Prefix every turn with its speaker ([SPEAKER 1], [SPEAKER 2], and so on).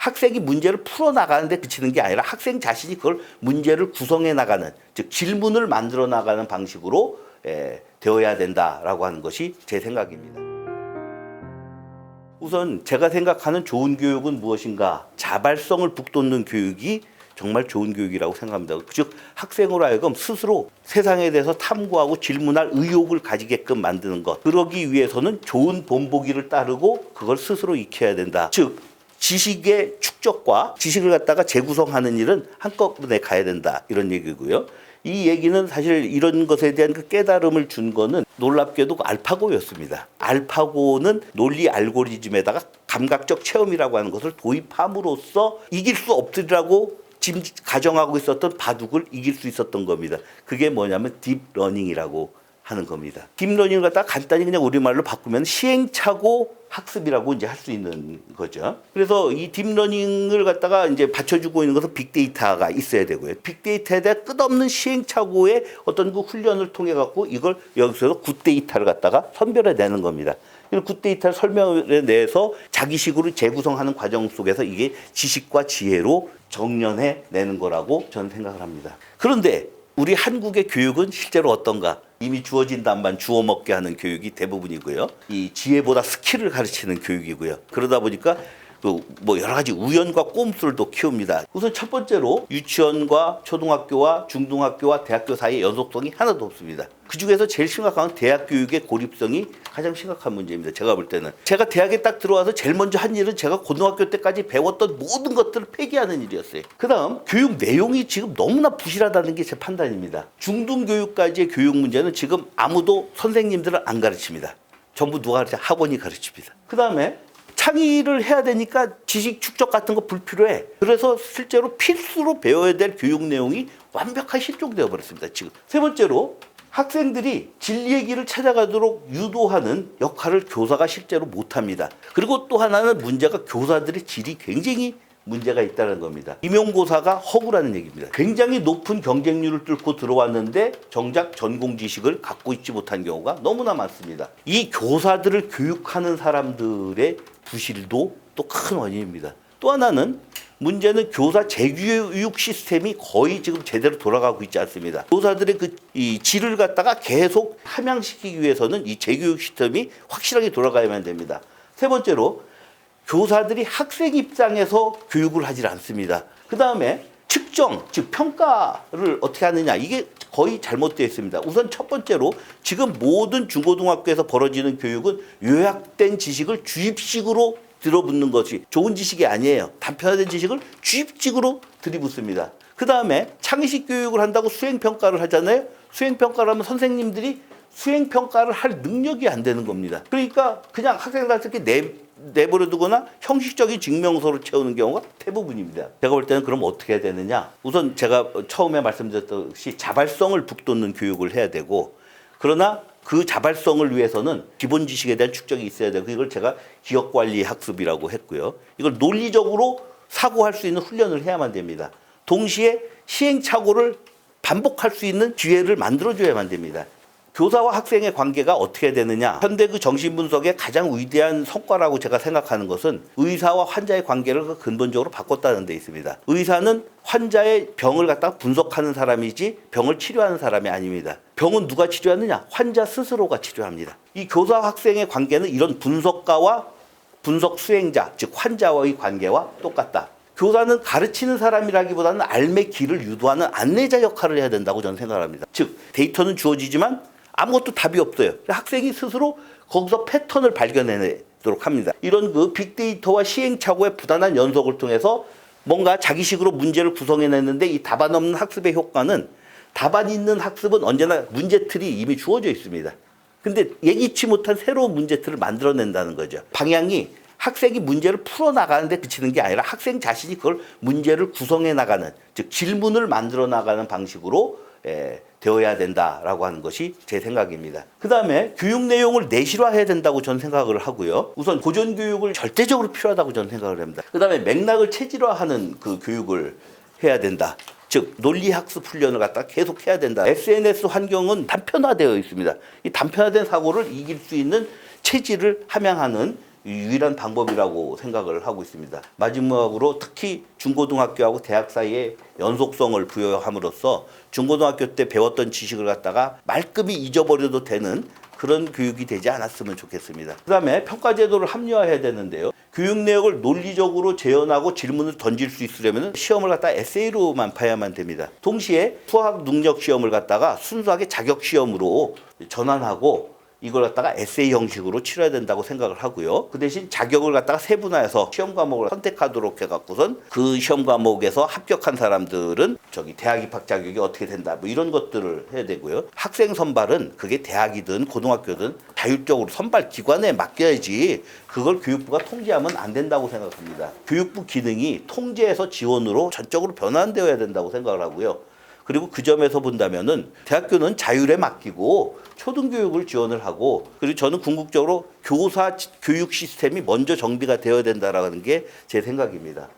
[SPEAKER 1] 학생이 문제를 풀어나가는 데 그치는 게 아니라 학생 자신이 그걸 문제를 구성해 나가는, 즉 질문을 만들어 나가는 방식으로 되어야 된다라고 하는 것이 제 생각입니다. 우선 제가 생각하는 좋은 교육은 무엇인가? 자발성을 북돋는 교육이 정말 좋은 교육이라고 생각합니다. 즉 학생으로 하여금 스스로 세상에 대해서 탐구하고 질문할 의욕을 가지게끔 만드는 것. 그러기 위해서는 좋은 본보기를 따르고 그걸 스스로 익혀야 된다. 즉 지식의 축적과 지식을 갖다가 재구성하는 일은 한꺼번에 가야 된다. 이런 얘기고요. 이 얘기는 사실 이런 것에 대한 그 깨달음을 준 거는 놀랍게도 알파고였습니다. 알파고는 논리 알고리즘에다가 감각적 체험이라고 하는 것을 도입함으로써 이길 수 없으리라고 지금 가정하고 있었던 바둑을 이길 수 있었던 겁니다. 그게 뭐냐면 딥러닝이라고 하는 겁니다. 딥러닝을 갖다가 간단히 그냥 우리말로 바꾸면 시행착오 학습이라고 이제 할 수 있는 거죠. 그래서 이 딥러닝을 갖다가 이제 받쳐주고 있는 것은 빅데이터가 있어야 되고요. 빅데이터에 대한 끝없는 시행착오의 어떤 그 훈련을 통해 갖고 이걸 여기서 굿데이터를 갖다가 선별해내는 겁니다. 굿데이터를 설명해내서 자기식으로 재구성하는 과정 속에서 이게 지식과 지혜로 정련해내는 거라고 저는 생각을 합니다. 그런데 우리 한국의 교육은 실제로 어떤가? 이미 주어진 답만 주워 먹게 하는 교육이 대부분이고요. 이 지혜보다 스킬을 가르치는 교육이고요. 그러다 보니까 뭐 여러 가지 우연과 꼼수를 키웁니다. 우선 첫 번째로 유치원과 초등학교와 중등학교와 대학교 사이의 연속성이 하나도 없습니다. 그중에서 제일 심각한 건 대학 교육의 고립성이 가장 심각한 문제입니다. 제가 볼 때는. 제가 대학에 딱 들어와서 제일 먼저 한 일은 제가 고등학교 때까지 배웠던 모든 것들을 폐기하는 일이었어요. 그 다음 교육 내용이 지금 너무나 부실하다는 게 제 판단입니다. 중등교육까지의 교육 문제는 지금 아무도 선생님들은 안 가르칩니다. 전부 누가 가르쳐? 학원이 가르칩니다. 그 다음에 창의를 해야 되니까 지식 축적 같은 거 불필요해. 그래서 실제로 필수로 배워야 될 교육 내용이 완벽하게 실종되어 버렸습니다. 지금. 세 번째로 학생들이 진리의 길을 찾아가도록 유도하는 역할을 교사가 실제로 못합니다. 그리고 또 하나는 문제가 교사들의 질이 굉장히 문제가 있다는 겁니다. 임용고사가 허구라는 얘기입니다. 굉장히 높은 경쟁률을 뚫고 들어왔는데 정작 전공 지식을 갖고 있지 못한 경우가 너무나 많습니다. 이 교사들을 교육하는 사람들의 부실도 또 큰 원인입니다. 또 하나는 문제는 교사 재교육 시스템이 거의 지금 제대로 돌아가고 있지 않습니다. 교사들의 이 질을 갖다가 계속 함양시키기 위해서는 이 재교육 시스템이 확실하게 돌아가야만 됩니다. 세 번째로 교사들이 학생 입장에서 교육을 하질 않습니다. 그 다음에 측정, 즉 평가를 어떻게 하느냐, 이게 거의 잘못되어 있습니다. 우선 첫 번째로 지금 모든 중고등학교에서 벌어지는 교육은 요약된 지식을 주입식으로 들어붙는 것이 좋은 지식이 아니에요. 단편화된 지식을 주입식으로 들이붓습니다. 그 다음에 창의식 교육을 한다고 수행평가를 하잖아요. 수행평가를 하면 선생님들이 수행평가를 할 능력이 안 되는 겁니다. 그러니까 그냥 학생들한테 내버려 두거나 형식적인 증명서를 채우는 경우가 대부분입니다. 제가 볼 때는 그럼 어떻게 해야 되느냐. 우선 제가 처음에 말씀드렸듯이 자발성을 북돋는 교육을 해야 되고, 그러나 그 자발성을 위해서는 기본 지식에 대한 축적이 있어야 되고, 이걸 제가 기억관리 학습이라고 했고요. 이걸 논리적으로 사고할 수 있는 훈련을 해야만 됩니다. 동시에 시행착오를 반복할 수 있는 기회를 만들어줘야만 됩니다. 교사와 학생의 관계가 어떻게 되느냐. 현대 그 정신분석의 가장 위대한 성과라고 제가 생각하는 것은 의사와 환자의 관계를 근본적으로 바꿨다는 데 있습니다. 의사는 환자의 병을 갖다가 분석하는 사람이지 병을 치료하는 사람이 아닙니다. 병은 누가 치료하느냐? 환자 스스로가 치료합니다. 이 교사와 학생의 관계는 이런 분석가와 분석 수행자, 즉 환자와의 관계와 똑같다. 교사는 가르치는 사람이라기보다는 삶의 길을 유도하는 안내자 역할을 해야 된다고 저는 생각합니다. 즉 데이터는 주어지지만 아무것도 답이 없어요. 학생이 스스로 거기서 패턴을 발견해내도록 합니다. 이런 그 빅데이터와 시행착오의 부단한 연속을 통해서 뭔가 자기식으로 문제를 구성해냈는데, 이 답안 없는 학습의 효과는, 답안 있는 학습은 언제나 문제틀이 이미 주어져 있습니다. 근데 예기치 못한 새로운 문제틀을 만들어낸다는 거죠. 방향이 학생이 문제를 풀어나가는 데 그치는 게 아니라 학생 자신이 그걸 문제를 구성해 나가는, 즉 질문을 만들어 나가는 방식으로 되어야 된다라고 하는 것이 제 생각입니다. 그 다음에 교육 내용을 내실화해야 된다고 저는 생각을 하고요. 우선 고전교육을 절대적으로 필요하다고 저는 생각을 합니다. 그 다음에 맥락을 체질화하는 그 교육을 해야 된다. 즉 논리학습 훈련을 갖다 계속 해야 된다. SNS 환경은 단편화되어 있습니다. 이 단편화된 사고를 이길 수 있는 체질을 함양하는 유일한 방법이라고 생각을 하고 있습니다. 마지막으로 특히 중고등학교하고 대학 사이에 연속성을 부여함으로써 중고등학교 때 배웠던 지식을 갖다가 말끔히 잊어버려도 되는 그런 교육이 되지 않았으면 좋겠습니다. 그다음에 평가 제도를 합리화해야 되는데요. 교육 내역을 논리적으로 재현하고 질문을 던질 수 있으려면 시험을 갖다 에세이로만 봐야만 됩니다. 동시에 수학 능력 시험을 갖다가 순수하게 자격 시험으로 전환하고 이걸 갖다가 에세이 형식으로 치러야 된다고 생각을 하고요. 그 대신 자격을 갖다가 세분화해서 시험 과목을 선택하도록 해갖고선 그 시험 과목에서 합격한 사람들은 대학 입학 자격이 어떻게 된다 뭐 이런 것들을 해야 되고요. 학생 선발은 그게 대학이든 고등학교든 자율적으로 선발 기관에 맡겨야지 그걸 교육부가 통제하면 안 된다고 생각합니다. 교육부 기능이 통제에서 지원으로 전적으로 변환되어야 된다고 생각을 하고요. 그리고 그 점에서 본다면은 대학교는 자율에 맡기고 초등교육을 지원을 하고, 그리고 저는 궁극적으로 교사 교육 시스템이 먼저 정비가 되어야 된다라는 게 제 생각입니다.